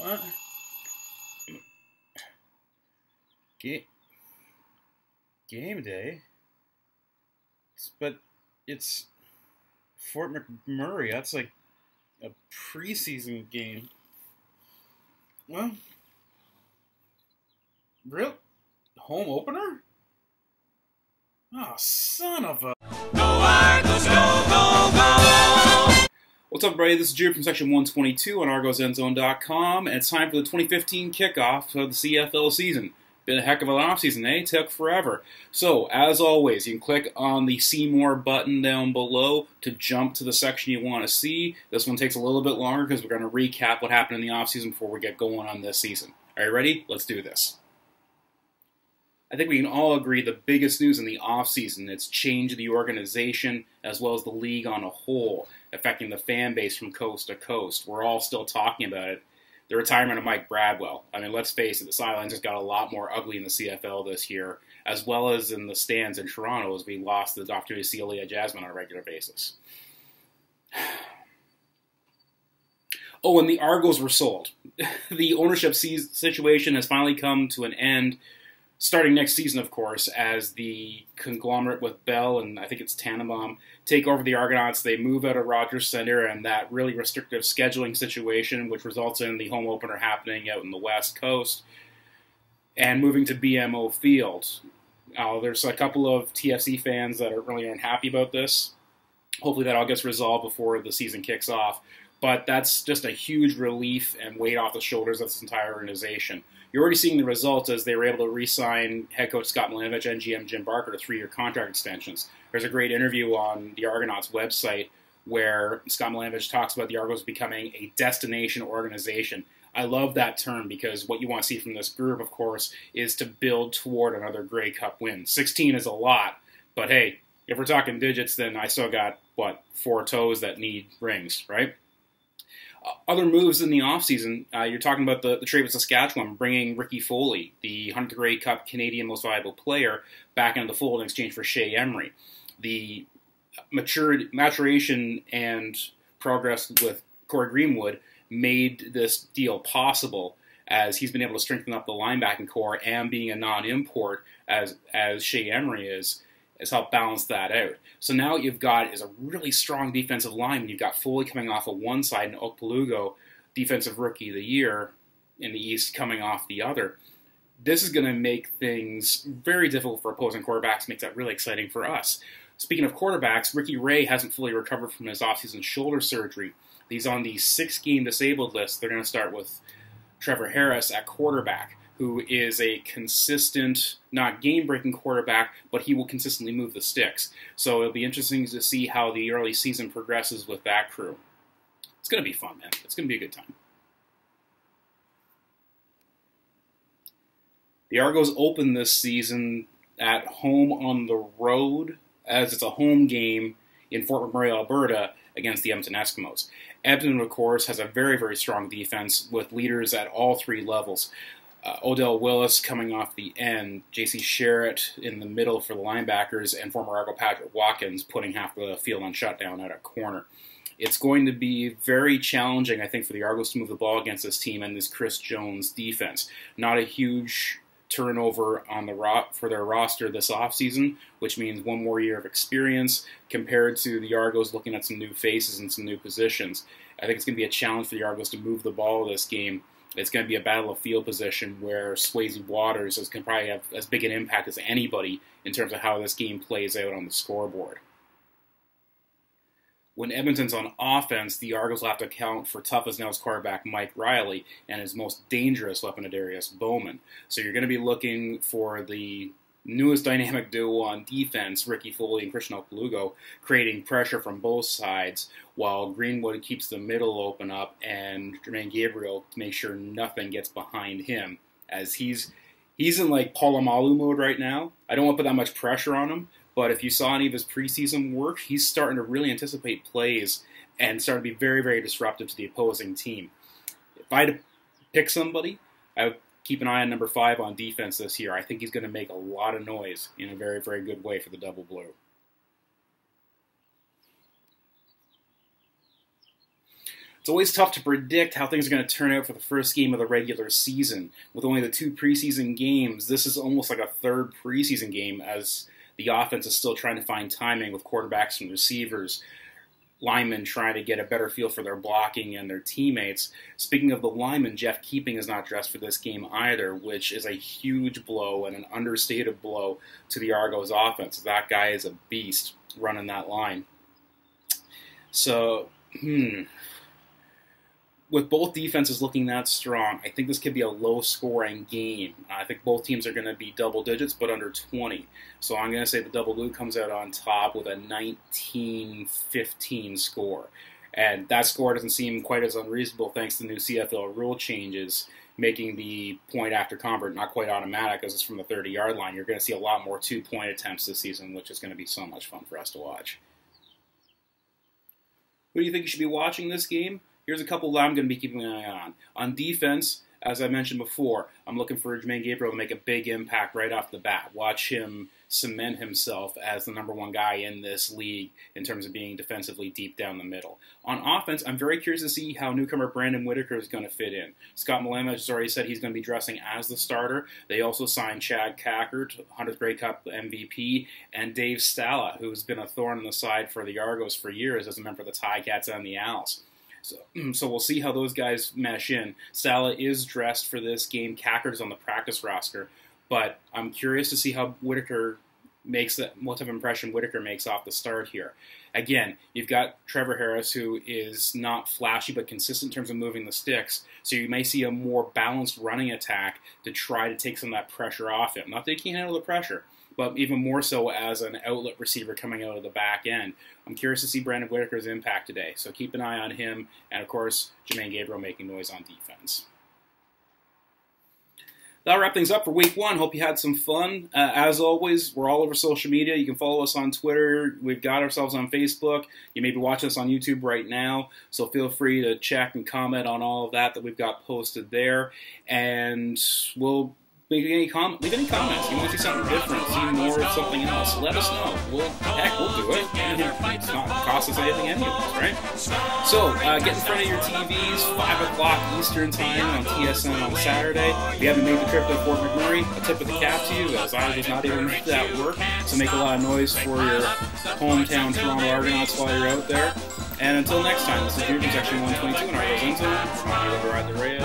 What? Game day? But it's Fort McMurray. That's like a preseason game. Well, real home opener? Oh, son of a... Go Argos, go, go, go! What's up, everybody? This is Drew from Section 122 on ArgosEndzone.com, and it's time for the 2015 kickoff of the CFL season. Been a heck of an offseason, eh? Took forever. So, as always, you can click on the See More button down below to jump to the section you want to see. This one takes a little bit longer because we're going to recap what happened in the offseason before we get going on this season. Are you ready? Let's do this. I think we can all agree the biggest news in the offseason is change of the organization as well as the league on a whole, affecting the fan base from coast to coast. We're all still talking about it. The retirement of Mike Bradwell. I mean, let's face it, the sidelines just got a lot more ugly in the CFL this year, as well as in the stands in Toronto as we lost the opportunity to see Aaliyah Jasmine on a regular basis. Oh, and the Argos were sold. The ownership situation has finally come to an end, starting next season, of course, as the conglomerate with Bell and I think it's Tannenbaum take over the Argonauts. They move out of Rogers Center and that really restrictive scheduling situation, which results in the home opener happening out in the West Coast, and moving to BMO Field. There's a couple of TFC fans that are really unhappy about this. Hopefully that all gets resolved before the season kicks off. But that's just a huge relief and weight off the shoulders of this entire organization. You're already seeing the results as they were able to re-sign head coach Scott Milanovich and GM Jim Barker to 3-year contract extensions. There's a great interview on the Argonauts website where Scott Milanovich talks about the Argos becoming a destination organization. I love that term because what you want to see from this group, of course, is to build toward another Grey Cup win. 16 is a lot, but hey, if we're talking digits, then I still got, 4 toes that need rings, right? Other moves in the offseason, you're talking about the trade with Saskatchewan, bringing Ricky Foley, the 100th Grey Cup Canadian Most Valuable Player, back into the fold in exchange for Shea Emery. The maturation and progress with Corey Greenwood made this deal possible as he's been able to strengthen up the linebacking core, and being a non-import as Shea Emery has helped balance that out. So now what you've got is a really strong defensive line when you've got Foley coming off of one side and Okpulugo, Defensive Rookie of the Year in the East, coming off the other. This is going to make things very difficult for opposing quarterbacks, makes that really exciting for us. Speaking of quarterbacks, Ricky Ray hasn't fully recovered from his offseason shoulder surgery. He's on the 6-game disabled list. They're going to start with Trevor Harris at quarterback, who is a consistent, not game-breaking quarterback, but he will consistently move the sticks. So it'll be interesting to see how the early season progresses with that crew. It's going to be fun, man. It's going to be a good time. The Argos open this season at home on the road, as it's a home game in Fort McMurray, Alberta, against the Edmonton Eskimos. Edmonton, of course, has a very, very strong defense with leaders at all 3 levels. Odell Willis coming off the end, J.C. Sherritt in the middle for the linebackers, and former Argo Patrick Watkins putting half the field on shutdown at a corner. It's going to be very challenging, I think, for the Argos to move the ball against this team and this Chris Jones defense. Not a huge turnover on for their roster this offseason, which means one more year of experience compared to the Argos looking at some new faces and some new positions. I think it's going to be a challenge for the Argos to move the ball this game. It's going to be a battle of field position where Swayze Waters can probably have as big an impact as anybody in terms of how this game plays out on the scoreboard. When Edmonton's on offense, the Argos will have to account for tough-as-nails quarterback Mike Riley and his most dangerous weapon, Adarius Bowman. So you're going to be looking for the newest dynamic duo on defense, Ricky Foley and Christian Okpulugo, creating pressure from both sides, while Greenwood keeps the middle open up and Jermaine Gabriel to make sure nothing gets behind him, as he's in like Polamalu mode right now. I don't want to put that much pressure on him, but if you saw any of his preseason work, he's starting to really anticipate plays and starting to be very, very disruptive to the opposing team. If I had to pick somebody, I would keep an eye on number 5 on defense this year. I think he's going to make a lot of noise in a very, very good way for the Double Blue. It's always tough to predict how things are going to turn out for the first game of the regular season. With only the 2 preseason games, this is almost like a third preseason game as the offense is still trying to find timing with quarterbacks and receivers, linemen trying to get a better feel for their blocking and their teammates. Speaking of the linemen, Jeff Keeping is not dressed for this game either, which is a huge blow and an understated blow to the Argos offense. That guy is a beast running that line. So, with both defenses looking that strong, I think this could be a low-scoring game. I think both teams are going to be double digits, but under 20. So I'm going to say the Double Blue comes out on top with a 19-15 score. And that score doesn't seem quite as unreasonable thanks to the new CFL rule changes, making the point after convert not quite automatic as it's from the 30-yard line. You're going to see a lot more 2-point attempts this season, which is going to be so much fun for us to watch. Who do you think you should be watching this game? Here's a couple that I'm going to be keeping an eye on. On defense, as I mentioned before, I'm looking for Jermaine Gabriel to make a big impact right off the bat. Watch him cement himself as the #1 guy in this league in terms of being defensively deep down the middle. On offense, I'm very curious to see how newcomer Brandon Whitaker is going to fit in. Scott Malema has already said he's going to be dressing as the starter. They also signed Chad Cackert, 100th Grey Cup MVP, and Dave Stala, who's been a thorn in the side for the Argos for years as a member of the Ticats and the Owls. So we'll see how those guys mesh in. Stala is dressed for this game. Cackert is on the practice roster. But I'm curious to see how Whitaker makes that, what type of impression Whitaker makes off the start here. Again, you've got Trevor Harris, who is not flashy but consistent in terms of moving the sticks. So you may see a more balanced running attack to try to take some of that pressure off him. Not that he can't handle the pressure, but even more so as an outlet receiver coming out of the back end. I'm curious to see Brandon Whitaker's impact today, so keep an eye on him, and of course, Jermaine Gabriel making noise on defense. That'll wrap things up for week 1. Hope you had some fun. As always, we're all over social media. You can follow us on Twitter. We've got ourselves on Facebook. You may be watching us on YouTube right now, so feel free to check and comment on all of that we've got posted there, and we'll leave any comments. You want to see something different, see more of something else, let us know. We'll do it. It's not cost us anything any of us, right? So, get in front of your TVs, 5 o'clock Eastern Time on TSN on Saturday. If you haven't made the trip to Fort McMurray, a tip of the cap to you, as I was not able to make that work. So make a lot of noise for your hometown Toronto Argonauts while you're out there. And until next time, this is Drew from Section 122 in Argos Enzo. Ride the rail.